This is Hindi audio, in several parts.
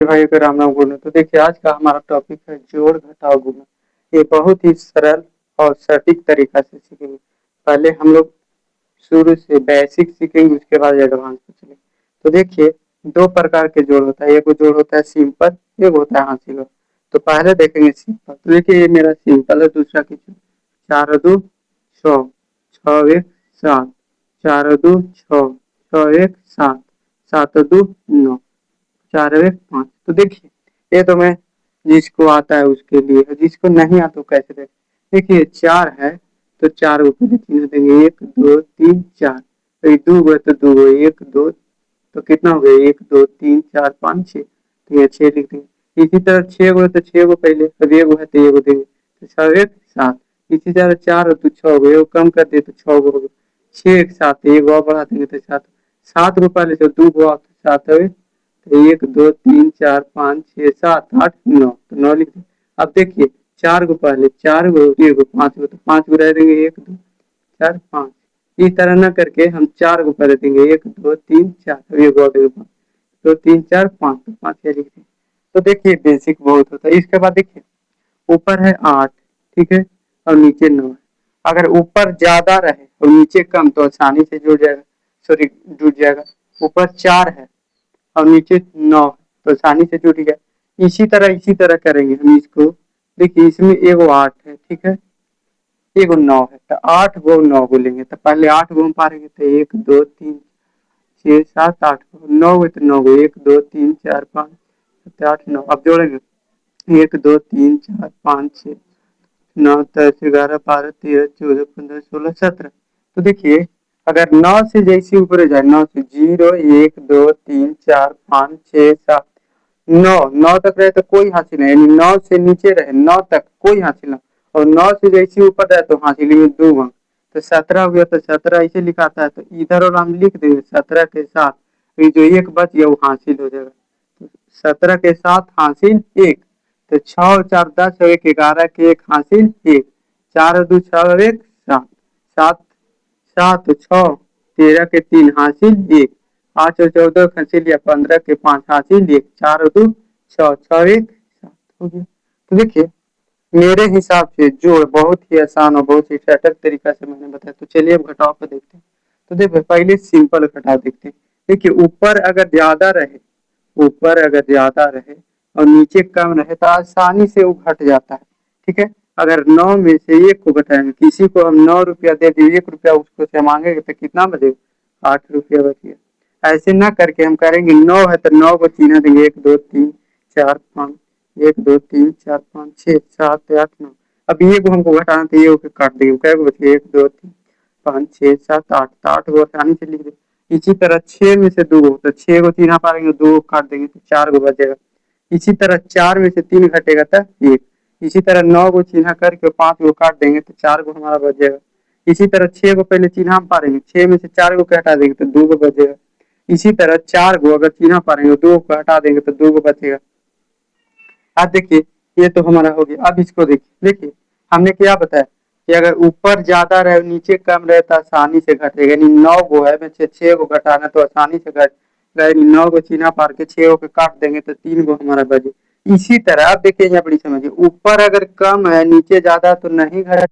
भाई अगर राम राम बोले तो देखिए आज का हमारा टॉपिक है जोड़ घटाव गुणा। ये बहुत ही सरल और सटीक तरीका से सीखेंगे। पहले हम लोग शुरू से बेसिक सीखेंगे, उसके बाद एडवांस पे चलेंगे। तो देखिए, दो प्रकार के जोड़ होता है। एक जोड़ होता है सिंपल, एक होता है हासिल वाला। तो पहले देखेंगे सिंपल। तो देखिए ये मेरा सिंपल है, दूसरा कीजिए। चार दो छः, छः एक सात, चार दो छः, छः एक सात, सात दो नौ, चार एक पाँच। तो देखिए ये तो मैं जिसको आता है उसके लिए है, जिसको नहीं आता वो कैसे देखें। देखिए चार है तो चार को पहले चिन्ह देंगे, एक दो तीन चार। तो ये दो गो है तो दो गो, एक दो तो कितना हो गया, एक दो तीन चार पाँच छः। तो ये छः लिख देंगे। इसी तरह छः गो है तो छः गो पहले, अब एक गो है तो एक गो देंगे, तो छः एक सात। इसी तरह चार हो तो छः हो गए, कम कर दे तो छः गो हो गए। छः एक सात, एक और बढ़ा देंगे तो सात। सात को पहले से दो गो तो सात है, तो एक दो तीन चार पाँच छः सात आठ नौ, तो नौ लिख दें। अब देखिए चार को पहले, चार गो एक गो पाँच गो, तो पाँच को रह देंगे, एक दो चार पाँच। इस तरह न करके हम चार को पहले देंगे, एक दो तीन चार, अब एक और देंगे पाँच, दो तीन चार पाँच, तो पाँच छः लिख दें। तो देखिए बेसिक बहुत होता है। इसके बाद देखिए ऊपर है आठ, ठीक है, और नीचे नौ है। अगर ऊपर ज्यादा रहे और नीचे कम तो आसानी से जुड़ जाएगा, सॉरी जुड़ जाएगा। ऊपर चार है और नीचे नौ है तो आसानी से जुड़ गया। इसी तरह करेंगे हम इसको। देखिए इसमें एगो आठ है, ठीक है, एगो नौ है, तो आठ गो नौ को लेंगे। तो पहले आठ गो हम पारेंगे, तो एक दो तीन छः सात आठ गो, नौ गो तो नौ गो, एक दो तीन चार पाँच सात आठ नौ। अब जोड़ेंगे, एक दो तीन चार पाँच छः नौ दस ग्यारह बारह तेरह चौदह पंद्रह सोलह सत्रह। तो देखिए अगर नौ से जैसे ऊपर जाए, नौ से जीरो एक दो तीन चार पाँच छः सात नौ, नौ तक रहे तो कोई हासिल नहीं, यानी नौ से नीचे रहे नौ तक कोई हासिल नहीं। और नौ से जैसे ऊपर रहे तो हासिल में दो अंक। तो सत्रह हो गया, तो सत्रह ऐसे लिखाता है, तो इधर और हम लिख देंगे सत्रह के साथ, तो जो एक बच गया वो हासिल हो जाएगा। तो सत्रह के साथ हासिल एक, तो छः और चार दस और एक ग्यारह के एक हासिल एक, चार और दो छः और एक सात, सात सात छः, तेरह के तीन हासिल एक, पाँच और चौदह हासिल या पंद्रह के पाँच हासिल एक, चार और दो छः, छः एक सात हो गया। तो देखिए मेरे हिसाब से जोड़ बहुत ही आसान और बहुत ही सटक तरीका से मैंने बताया। तो चलिए अब घटाव को देखते हैं। तो देखिए पहले सिंपल घटाव देखते हैं। देखिए ऊपर अगर ज्यादा रहे और नीचे कम रहे तो आसानी से वो घट जाता है, ठीक है। अगर नौ में से एक को घटाएंगे, किसी को हम 9 रुपया दे दिए, 1 रुपया उसको से मांगेंगे तो कितना बचेगा, 8 रुपया बचेगा। ऐसे ना करके हम करेंगे, नौ है तो नौ को चिन्ह देंगे, एक दो तीन चार पाँच, एक दो तीन चार पाँच छः सात आठ नौ। अब ये को हमको घटाना तो ये काट देंगे, कै को बचे, एक दो तीन पाँच छः सात आठ, तो आठ को आसानी से लिख दे। इसी तरह छह में से दो, तो छह को चिन्ह पाएंगे, दो काट देंगे तो चार को बचेगा। इसी तरह चार में से तीन घटेगा तो एक। इसी तरह नौ को चिन्ह करके पांच को काट देंगे तो चार को हमारा बच जाएगा। इसी तरह छह को पहले चिन्ह पारेंगे, छह में से चार को हटा देंगे तो दो को बचेगा। इसी तरह चार को अगर चिन्ह पारेंगे, दो को हटा देंगे तो दो को बचेगा। अब देखिए ये तो हमारा हो गया। अब इसको देखिए हमने क्या बताया कि अगर ऊपर ज्यादा रहे नीचे कम रहे तो आसानी से घटेगा। यानी नौ गो है में से छह को घटाना तो आसानी से घट रहे, नौ को चिन्ह पार के छह को काट देंगे तो तीन को हमारा बचे। इसी तरह आप देखिए यहाँ बड़ी समझिए, ऊपर अगर कम है नीचे ज्यादा तो नहीं घटा।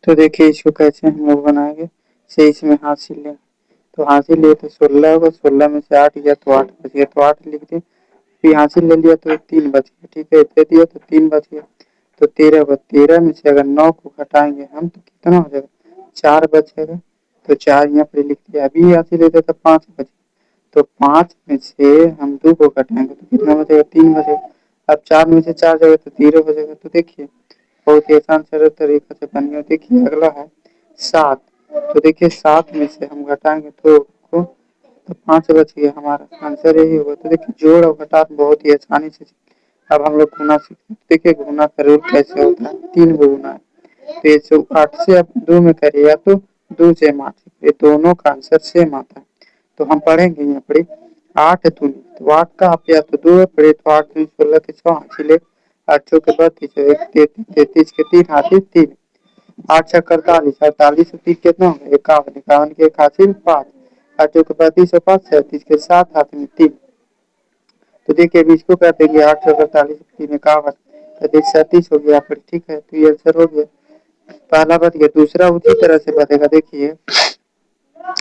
तो देखिए इसको कैसे हम लोग बनाएंगे, से इसमें हासिल ले, तो हासिल लिए तो 16 होगा, 16 में से 8 गया तो 8 बच गया, तो 8 लिख दिए। फिर हासिल ले लिया तो तीन बच गया, ठीक है, दे दिया तो तीन बच गया, तो 13 होगा। 13 में से अगर 9 को घटाएंगे हम तो कितना हो जाएगा, 4 बचेगा। तो 4 यहाँ पे लिख दिया। अभी हासिल लेते तो 5 बचे, तो 5 में से हम 2 को घटाएंगे तो कितना बचेगा, 3 बचेगा। अब 4 में से 4 जाएगा तो 0 बचेगा। तो देखिए बहुत ही आसान सरल तरीका से बन गया। देखिए अगला है 7। तो देखिए 7 में से हम घटाएंगे तो 5 बच गया, हमारा आंसर यही होगा। तो देखिए जोड़ और घटाव बहुत ही आसानी से। अब हम लोग गुना सीखते हैं। देखिए गुना का रूल कैसे होता है, 3 गुना है, तो ये 8 से आप 2 में करिए या तो 2 से मार, ये दोनों का आंसर सेम आता है। तो हम पढ़ेंगे यहाँ पर 8 दूनी, तो 8 का आप या तो 2 पढ़े तो 8 दूनी 16 के 6 हासिल, 8 चौके 32, 33 के 3 हासिल 3, 8 छक 48, 48 से 3 कितना होगा, 51, 51 के 1 हासिल 5, 8 चौके 32 और 5 37 के 7 हासिल 3। तो देखिए अभी इसको कहते हैं कि 848 तीन इक्यावन, तो 37 हो गया फिर, ठीक है, तो ये आंसर हो गया। पहला बच गया, दूसरा उसी तरह से बनेगा। देखिए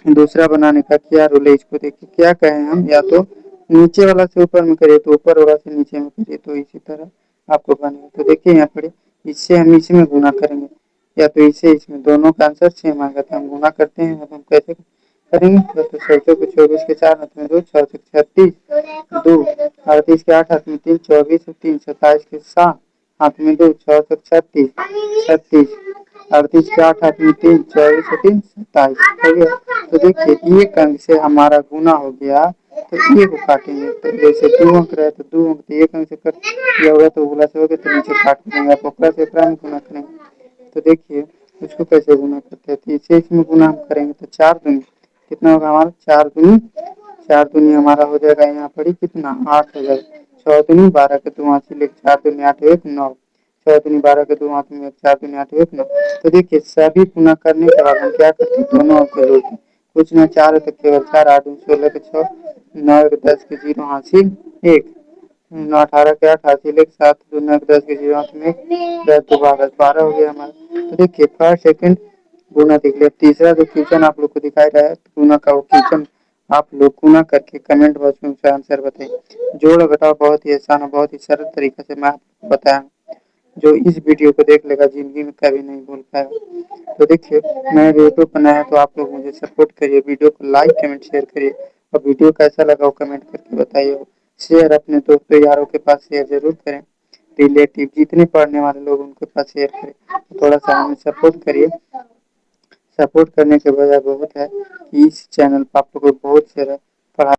दूसरा बनाने का क्या रूल है, इसको देखिए क्या कहें हम, या तो नीचे वाला से ऊपर में करिए तो ऊपर वाला से नीचे में करिए, तो इसी तरह आपको बनेगा। तो देखिए यहाँ पर इससे हम इसमें गुना करेंगे या तो इसे इसमें, दोनों का आंसर सेम आएगा, तो हम गुना करते हैं। अब हम कैसे करेंगे, तो सरसों को 24 के 4 हाथ में 2, 6 36, 2 38 के 8 हाथ में 3, 24 3 27 के 7 हाथ में 2, 6 36, 36 38 के 8 हाथ में 3, 24 3 27 हो गया। तो देखिए एक अंक से हमारा गुना हो गया, तो ये को काटेंगे, तो जैसे 2 अंक रहे तो 2 अंक, तो एक अंक से कट दिया होगा तो उगला से हो गया, तो नीचे काट देंगे, आप ओकरा से ओकरा में गुना करेंगे। तो देखिए उसको कैसे गुना करते हैं, तो इसे इसमें गुना हम करेंगे, तो 4 दूनी कितना होगा हमारा, 4 दूनी हमारा हो जाएगा यहाँ पर ही कितना, 8 हो जाएगा। 6 दूनी 12 के 2 हाथ से 4 दूनी 8 1 9, 6 दूनी 12 के 2 हाथ में 4 दूनी 8 1 9। तो देखिए सभी गुना करने के बाद हम क्या करते हैं, दोनों अंक को जोड़ते हैं, कुछ में 4 है तो केवल 4, 8 16 के 6, 9 के 10 के 0 हासिल 1, 9 18 के 8 हासिल 1, 7 2 9 के 10 के 0 हाथ में 10 2 12 हो गया हमारा। तो देखिए फर्स्ट सेकंड गुना देख लिया। तीसरा जो क्वेश्चन आप लोग को दिखाई रहा है गुना का, वो क्वेश्चन आप लोग गुना करके कमेंट बॉक्स में उसका आंसर बताइए। जोड़ घटाव बहुत ही आसान और बहुत ही सरल तरीके से मैं आपको बताया, जो इस वीडियो को देख लेगा जिंदगी में कभी नहीं भूल पाएगा। तो देखिए मैं वीडियो बनाया, तो आप लोग मुझे सपोर्ट करिए, वीडियो को लाइक कमेंट शेयर करिए, और वीडियो कैसा लगा वो कमेंट करके बताइए। शेयर अपने दोस्तों यारों के पास शेयर जरूर करें, रिलेटिव जितने पढ़ने वाले लोग उनके पास शेयर करें। थोड़ा सा हमें सपोर्ट करिए, सपोर्ट करने के वजह बहुत है कि इस चैनल पर आप लोग को बहुत सारा पढ़ाई